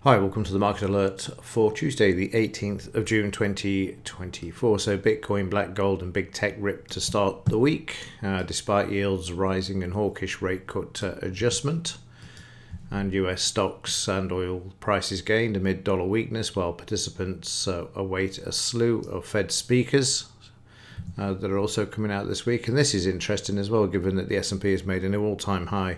Hi, welcome to the market alert for Tuesday, the 18th of June 2024. So Bitcoin, black gold and big tech rip to start the week, despite yields rising and hawkish rate cut adjustment. And US stocks and oil prices gained amid dollar weakness, while participants await a slew of Fed speakers that are also coming out this week. And this is interesting as well, given that the S&P has made a new all-time high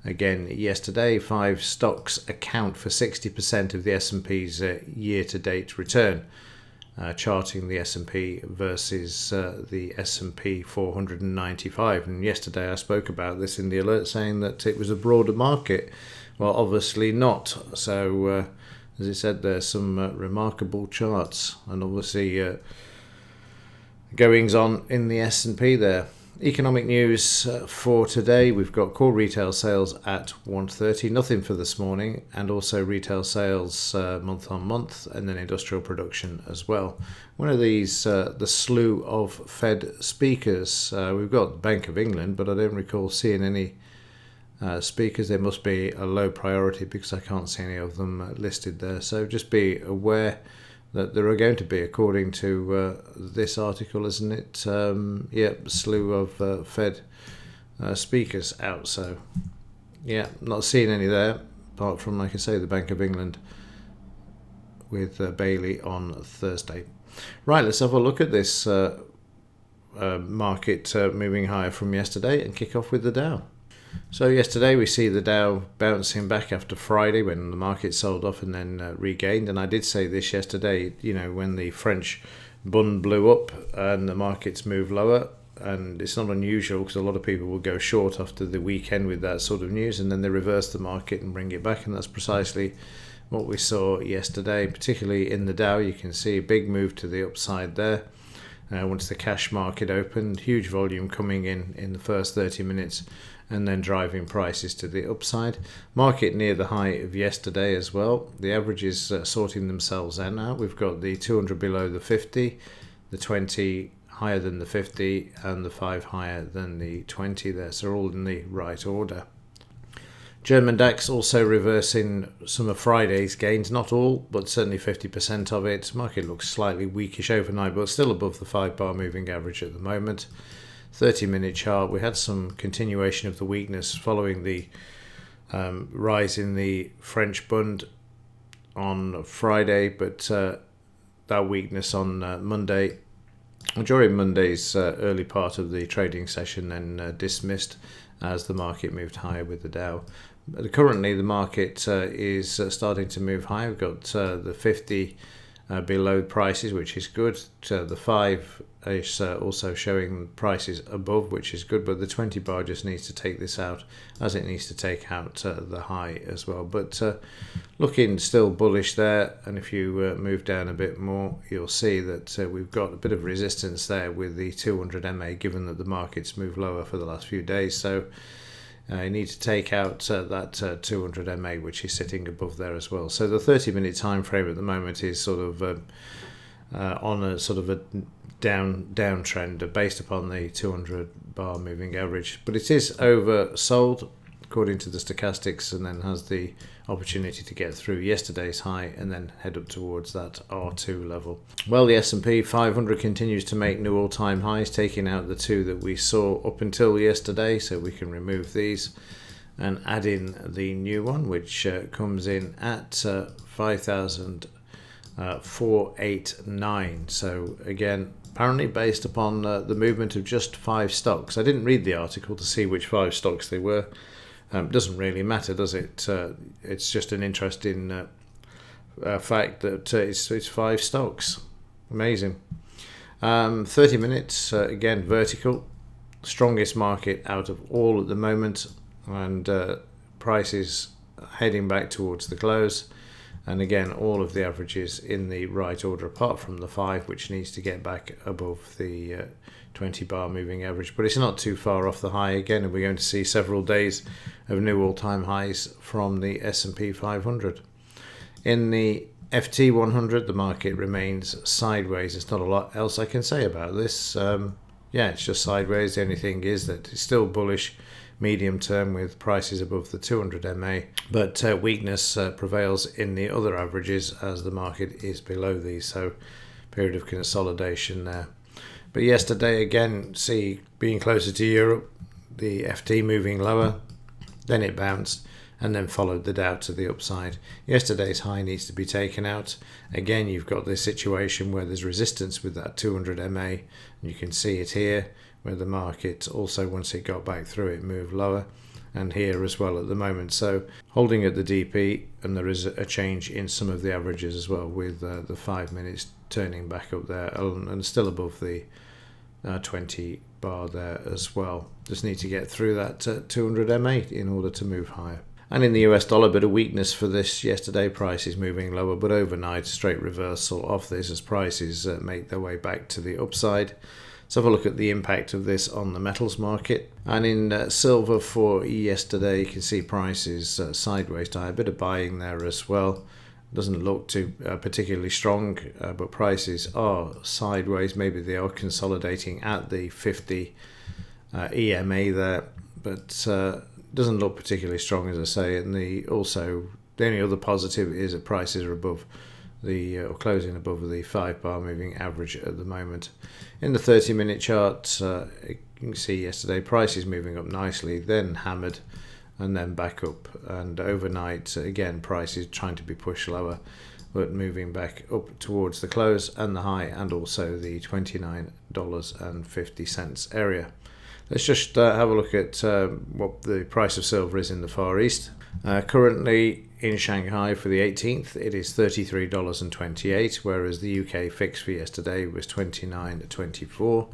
again yesterday. 5 stocks account for 60% of the S&P's year-to-date return, charting the S&P versus the S&P 495. And yesterday I spoke about this in the alert, saying that it was a broader market. Well, obviously not. So, as I said, there's some remarkable charts, and obviously goings on in the S&P there. Economic news for today, we've got core retail sales at 130, nothing for this morning, and also retail sales month on month, and then industrial production as well. One of these, the slew of Fed speakers, we've got the Bank of England, but I don't recall seeing any speakers. They must be a low priority because I can't see any of them listed there. So just be aware that there are going to be, according to this article, isn't it? Slew of Fed speakers out. So, not seeing any there, apart from, like I say, the Bank of England with Bailey on Thursday. Right, let's have a look at this market moving higher from yesterday and kick off with the Dow. So yesterday we see the Dow bouncing back after Friday when the market sold off and then regained. And I did say this yesterday, when the French bund blew up and the markets moved lower. And it's not unusual because a lot of people will go short after the weekend with that sort of news, and then they reverse the market and bring it back. And that's precisely what we saw yesterday, particularly in the Dow. You can see a big move to the upside there. Once the cash market opened, huge volume coming in the first 30 minutes and then driving prices to the upside. Market near the high of yesterday as well. The averages sorting themselves out now. We've got the 200 below the 50, the 20 higher than the 50, and the 5 higher than the 20 there. So all in the right order. German DAX also reversing some of Friday's gains, not all, but certainly 50% of it. Market looks slightly weakish overnight, but still above the 5-bar moving average at the moment. 30-minute chart, we had some continuation of the weakness following the rise in the French bund on Friday, but that weakness on Monday, during Monday's early part of the trading session, then dismissed as the market moved higher with the Dow. Currently, the market is starting to move higher. We've got the 50 below prices, which is good. The 5 is also showing prices above, which is good. But the 20 bar just needs to take this out, as it needs to take out the high as well. But looking still bullish there. And if you move down a bit more, you'll see that we've got a bit of resistance there with the 200 MA, given that the market's moved lower for the last few days. So you need to take out that 200 MA, which is sitting above there as well. So the 30-minute time frame at the moment is sort of on a sort of a downtrend based upon the 200 bar moving average. But it is oversold according to the stochastics, and then has the opportunity to get through yesterday's high and then head up towards that R2 level. Well, the S&P 500 continues to make new all-time highs, taking out the 2 that we saw up until yesterday. So we can remove these and add in the new one, which comes in at 5,489. So again, apparently based upon the movement of just 5 stocks. I didn't read the article to see which 5 stocks they were. Doesn't really matter, does it? It's just an interesting fact that it's 5 stocks. Amazing. 30 minutes, again, vertical. Strongest market out of all at the moment. And prices heading back towards the close. And again, all of the averages in the right order, apart from the 5, which needs to get back above the 20-bar moving average. But it's not too far off the high again, and we're going to see several days of new all-time highs from the S&P 500. In the FT 100, the market remains sideways. There's not a lot else I can say about this. It's just sideways. The only thing is that it's still bullish, medium term with prices above the 200 MA, but weakness prevails in the other averages as the market is below these, so period of consolidation there. But yesterday again, see being closer to Europe, the FT moving lower, then it bounced and then followed the Dow to the upside. Yesterday's high needs to be taken out. Again, you've got this situation where there's resistance with that 200 MA, and you can see it here where the market also, once it got back through it, moved lower, and here as well at the moment. So holding at the DP, and there is a change in some of the averages as well, with the 5 minutes turning back up there and still above the 20 bar there as well. Just need to get through that 200 MA in order to move higher. And in the US dollar, a bit of weakness for this yesterday. Prices moving lower, but overnight straight reversal off this as prices make their way back to the upside. Let's have a look at the impact of this on the metals market. And in silver for yesterday, you can see prices sideways to high, a bit of buying there as well. Doesn't look too particularly strong, but prices are sideways. Maybe they are consolidating at the 50 EMA there, but doesn't look particularly strong, as I say. And the only other positive is that prices are above or closing above the 5 bar moving average at the moment. In the 30-minute chart, you can see yesterday prices moving up nicely, then hammered and then back up, and overnight again prices trying to be pushed lower but moving back up towards the close and the high, and also the $29.50 area. Let's just have a look at what the price of silver is in the Far East. Currently in Shanghai for the 18th, it is $33.28, whereas the UK fix for yesterday was $29.24.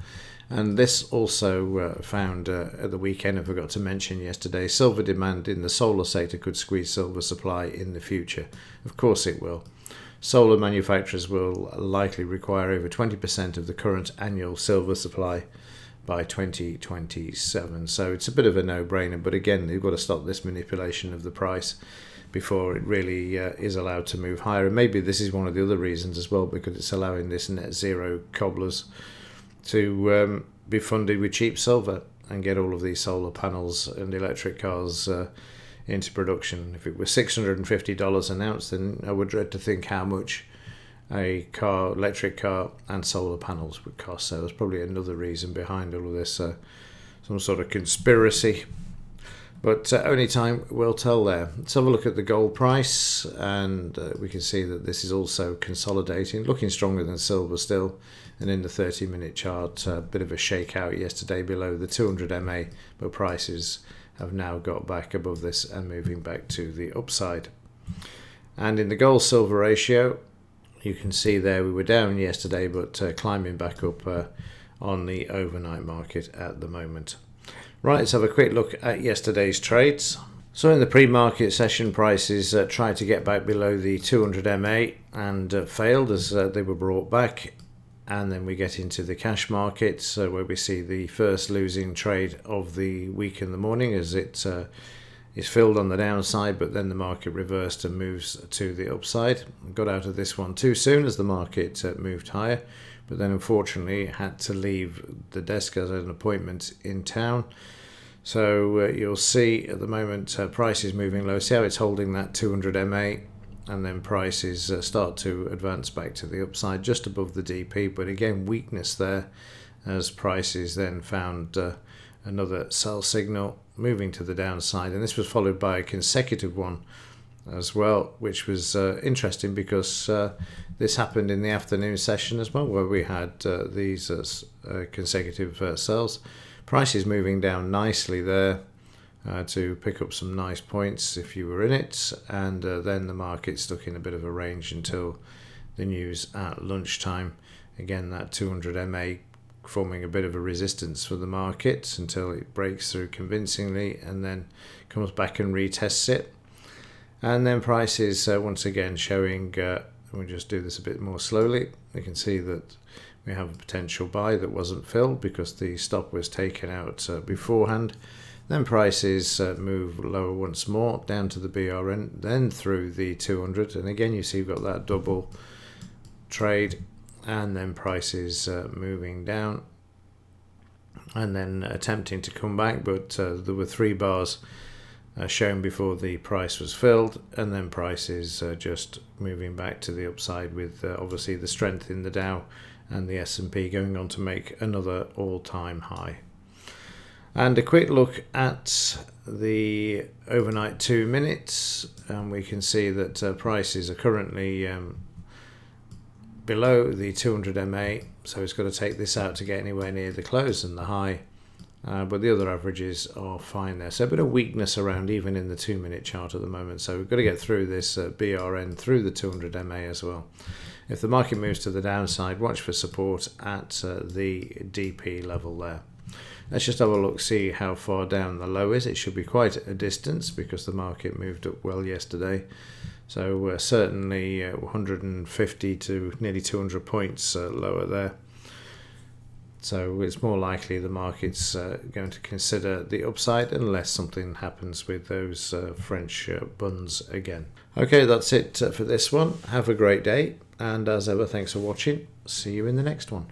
And this also found at the weekend, I forgot to mention yesterday, silver demand in the solar sector could squeeze silver supply in the future. Of course it will. Solar manufacturers will likely require over 20% of the current annual silver supply by 2027. So it's a bit of a no-brainer, but again, you've got to stop this manipulation of the price before it really is allowed to move higher. And maybe this is one of the other reasons as well, because it's allowing this net zero cobblers to be funded with cheap silver and get all of these solar panels and electric cars into production. If it was $650 an ounce, then I would dread to think how much a electric car and solar panels would cost. So there's probably another reason behind all of this, some sort of conspiracy. But only time will tell there. Let's have a look at the gold price, and we can see that this is also consolidating, looking stronger than silver still. And in the 30-minute chart, a bit of a shakeout yesterday below the 200 MA, but prices have now got back above this and moving back to the upside. And in the gold-silver ratio, you can see there we were down yesterday, but climbing back up on the overnight market at the moment. Right, let's have a quick look at yesterday's trades. So in the pre-market session, prices tried to get back below the 200 MA and failed as they were brought back. And then we get into the cash markets where we see the first losing trade of the week in the morning as it is filled on the downside, but then the market reversed and moves to the upside. Got out of this one too soon as the market moved higher, but then unfortunately had to leave the desk as an appointment in town. So you'll see at the moment prices moving low. See how it's holding that 200 MA, and then prices start to advance back to the upside just above the DP, but again weakness there as prices then found another sell signal moving to the downside, and this was followed by a consecutive one as well, which was interesting because this happened in the afternoon session as well, where we had these consecutive sells. Prices moving down nicely there to pick up some nice points if you were in it, and then the market stuck in a bit of a range until the news at lunchtime. Again, that 200 MA forming a bit of a resistance for the market until it breaks through convincingly and then comes back and retests it. And then prices once again showing, we'll just do this a bit more slowly. We can see that we have a potential buy that wasn't filled because the stop was taken out beforehand. Then prices move lower once more down to the BRN, then through the 200, and again you see you've got that double trade, and then prices moving down and then attempting to come back, but there were 3 bars shown before the price was filled, and then prices just moving back to the upside with obviously the strength in the Dow and the S&P going on to make another all-time high. And a quick look at the overnight 2 minutes, and we can see that prices are currently below the 200 MA, so it's got to take this out to get anywhere near the close and the high, but the other averages are fine there. So a bit of weakness around even in the 2 minute chart at the moment, so we've got to get through this BRN through the 200 MA as well. If the market moves to the downside, watch for support at the DP level there. Let's just have a look, see how far down the low is. It should be quite a distance because the market moved up well yesterday. So certainly 150 to nearly 200 points lower there. So it's more likely the market's going to consider the upside unless something happens with those French bunds again. Okay, that's it for this one. Have a great day. And as ever, thanks for watching. See you in the next one.